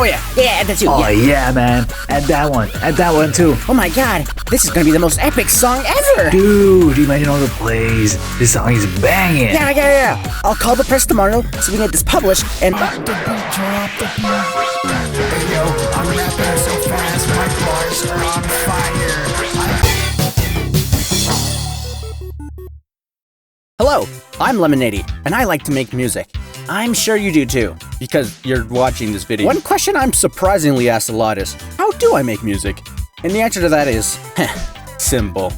Oh yeah, add that too. Oh yeah, man. Add that one too. Oh my god, this is gonna be the most epic song ever! Dude, imagine all the plays. This song is banging. Yeah. I'll call the press tomorrow so we can get this published and... Hey yo, I'm rapping so fast, my bars are on fire. Hello, I'm Lemonade, and I like to make music. I'm sure you do too, because you're watching this video. One question I'm surprisingly asked a lot is, how do I make music? And the answer to that is, simple.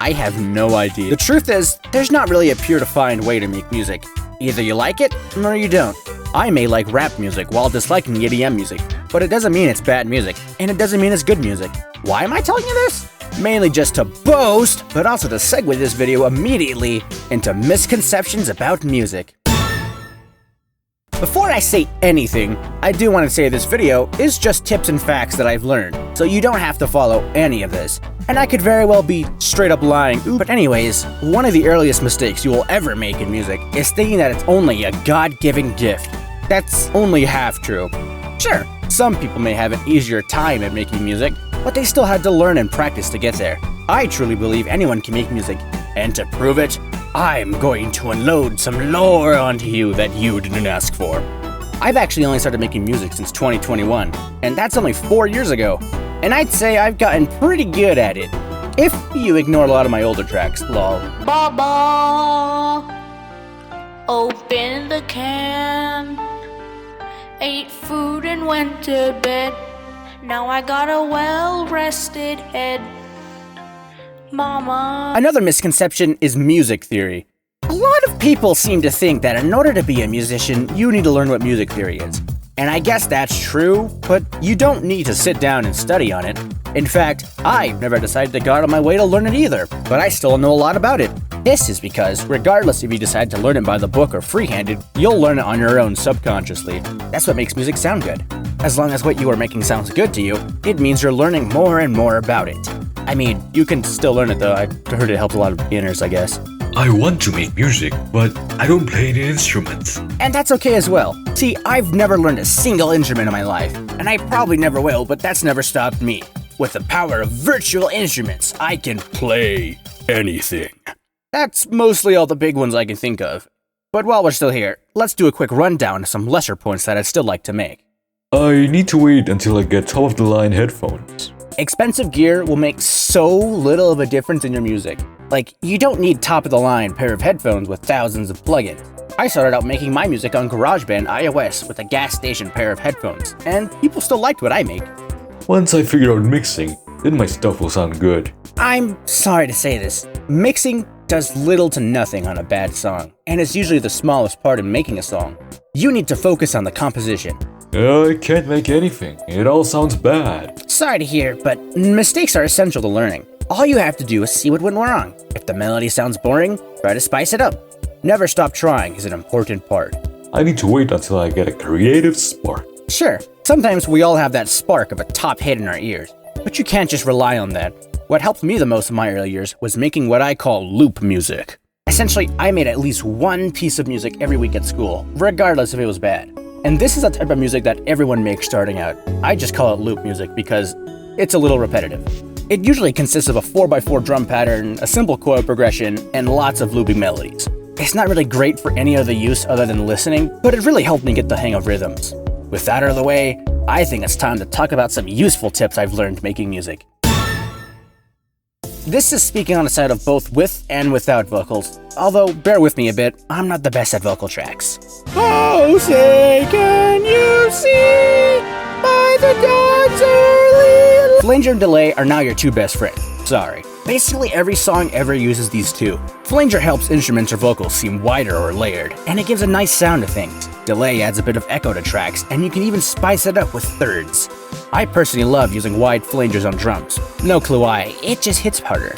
I have no idea. The truth is, there's not really a pure defined way to make music. Either you like it, or you don't. I may like rap music while disliking EDM music, but it doesn't mean it's bad music, and it doesn't mean it's good music. Why am I telling you this? Mainly just to boast, but also to segue this video immediately into misconceptions about music. Before I say anything, I do want to say this video is just tips and facts that I've learned, so you don't have to follow any of this. And I could very well be straight up lying. But anyways, one of the earliest mistakes you will ever make in music is thinking that it's only a God-given gift. That's only half true. Sure, some people may have an easier time at making music, but they still had to learn and practice to get there. I truly believe anyone can make music, and to prove it, I'm going to unload some lore onto you that you didn't ask for. I've actually only started making music since 2021, and that's only 4 years ago, and I'd say I've gotten pretty good at it. If you ignore a lot of my older tracks, lol. Baba, open the can, ate food and went to bed. Now I got a well-rested head. Mama. Another misconception is music theory. A lot of people seem to think that in order to be a musician, you need to learn what music theory is. And I guess that's true, but you don't need to sit down and study on it. In fact, I've never decided to go out of my way to learn it either, but I still know a lot about it. This is because, regardless if you decide to learn it by the book or free-handed, you'll learn it on your own subconsciously. That's what makes music sound good. As long as what you are making sounds good to you, it means you're learning more and more about it. I mean, you can still learn it though. I heard it helps a lot of beginners, I guess. I want to make music, but I don't play any instruments. And that's okay as well. See, I've never learned a single instrument in my life, and I probably never will, but that's never stopped me. With the power of virtual instruments, I can play anything. That's mostly all the big ones I can think of. But while we're still here, let's do a quick rundown of some lesser points that I'd still like to make. I need to wait until I get top-of-the-line headphones. Expensive gear will make so little of a difference in your music. Like, you don't need top-of-the-line pair of headphones with thousands of plugins. I started out making my music on GarageBand iOS with a gas station pair of headphones, and people still liked what I make. Once I figure out mixing, then my stuff will sound good. I'm sorry to say this, mixing does little to nothing on a bad song, and it's usually the smallest part in making a song. You need to focus on the composition. I can't make anything. It all sounds bad. Sorry to hear, but mistakes are essential to learning. All you have to do is see what went wrong. If the melody sounds boring, try to spice it up. Never stop trying is an important part. I need to wait until I get a creative spark. Sure, sometimes we all have that spark of a top hit in our ears, but you can't just rely on that. What helped me the most in my early years was making what I call loop music. Essentially, I made at least one piece of music every week at school, regardless if it was bad. And this is a type of music that everyone makes starting out. I just call it loop music because it's a little repetitive. It usually consists of a 4x4 drum pattern, a simple chord progression, and lots of looping melodies. It's not really great for any other use other than listening, but it really helped me get the hang of rhythms. With that out of the way, I think it's time to talk about some useful tips I've learned making music. This is speaking on the side of both with and without vocals, although bear with me a bit, I'm not the best at vocal tracks. Oh, say can you see by the dawn's early... Flanger and delay are now your two best friends. Sorry. Basically every song ever uses these two. Flanger helps instruments or vocals seem wider or layered, and it gives a nice sound to things. Delay adds a bit of echo to tracks, and you can even spice it up with thirds. I personally love using wide flangers on drums. No clue why, it just hits harder.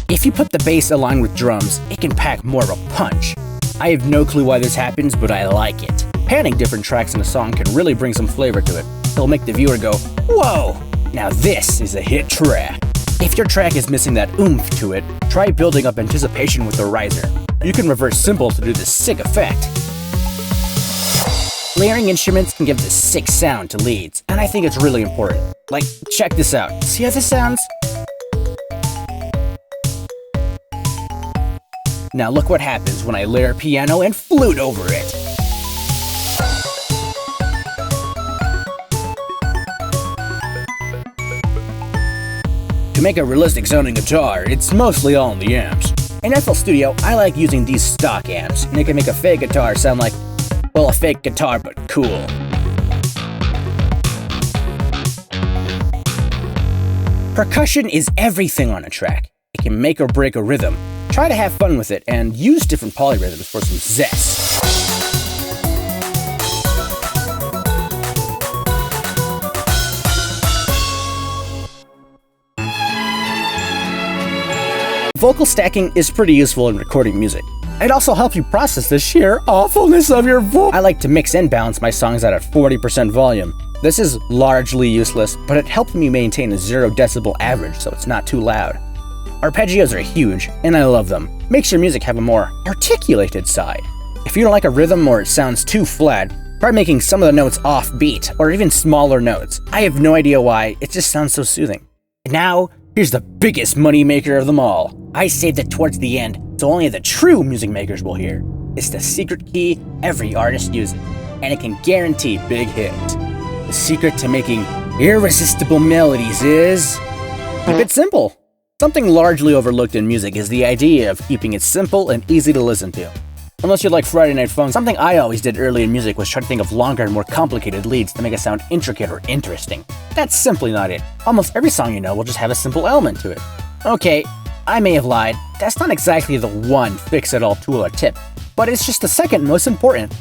If you put the bass aligned with drums, it can pack more of a punch. I have no clue why this happens, but I like it. Panning different tracks in a song can really bring some flavor to it. It'll make the viewer go, whoa, now this is a hit track. If your track is missing that oomph to it, try building up anticipation with a riser. you can reverse simple to do this sick effect. Layering instruments can give this sick sound to leads, and I think it's really important. Like, check this out. See how this sounds? Now look what happens when I layer piano and flute over it. To make a realistic sounding guitar, it's mostly all in the amps. In FL Studio, I like using these stock amps, and it can make a fake guitar sound like, well, a fake guitar, but cool. Percussion is everything on a track. It can make or break a rhythm. Try to have fun with it and use different polyrhythms for some zest. Vocal stacking is pretty useful in recording music. It also helps you process the sheer awfulness of your voice. I like to mix and balance my songs at a 40% volume. This is largely useless, but it helps me maintain a 0 decibel average so it's not too loud. Arpeggios are huge, and I love them. Makes your music have a more articulated side. If you don't like a rhythm or it sounds too flat, try making some of the notes offbeat or even smaller notes. I have no idea why, it just sounds so soothing. And now, here's the biggest money maker of them all. I saved it towards the end, so only the true music makers will hear. It's the secret key every artist uses, and it can guarantee big hits. The secret to making irresistible melodies is... keep it simple. Something largely overlooked in music is the idea of keeping it simple and easy to listen to. Unless you like Friday Night Funk, something I always did early in music was try to think of longer and more complicated leads to make it sound intricate or interesting. That's simply not it. Almost every song you know will just have a simple element to it. Okay, I may have lied. That's not exactly the one fix-it-all tool or tip, but it's just the second most important.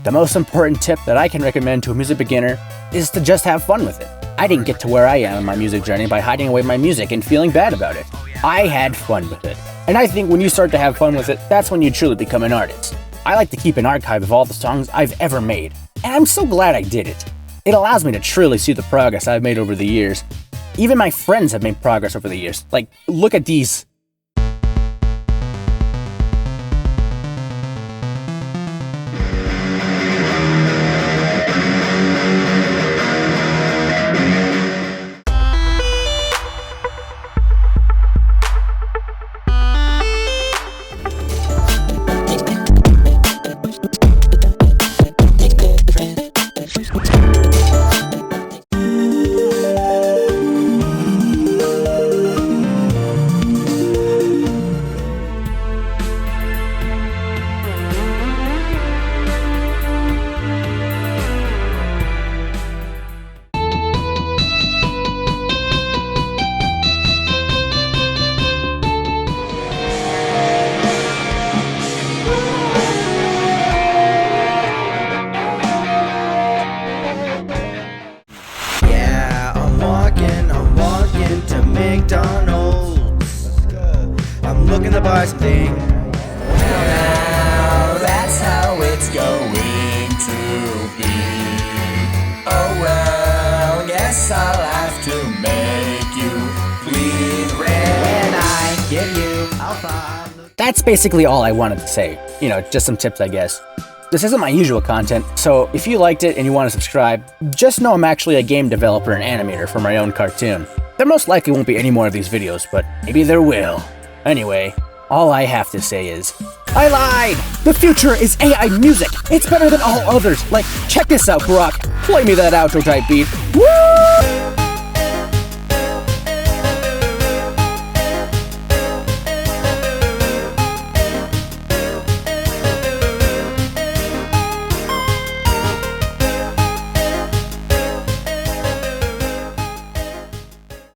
The most important tip that I can recommend to a music beginner is to just have fun with it. I didn't get to where I am in my music journey by hiding away my music and feeling bad about it. I had fun with it. And I think when you start to have fun with it, that's when you truly become an artist. I like to keep an archive of all the songs I've ever made, and I'm so glad I did it. It allows me to truly see the progress I've made over the years. Even my friends have made progress over the years. Like, look at these. looking to buy something. Now that's how it's going to be. Oh well, guess I'll have to make you bleed red. When I get you, I'll find. That's basically all I wanted to say. You know, just some tips, I guess. This isn't my usual content, so if you liked it and you want to subscribe, just know I'm actually a game developer and animator for my own cartoon. There most likely won't be any more of these videos, but maybe there will. Anyway, all I have to say is, I lied! The future is AI music! It's better than all others! Like, check this out, Brock! Play me that outro type beat! Woo!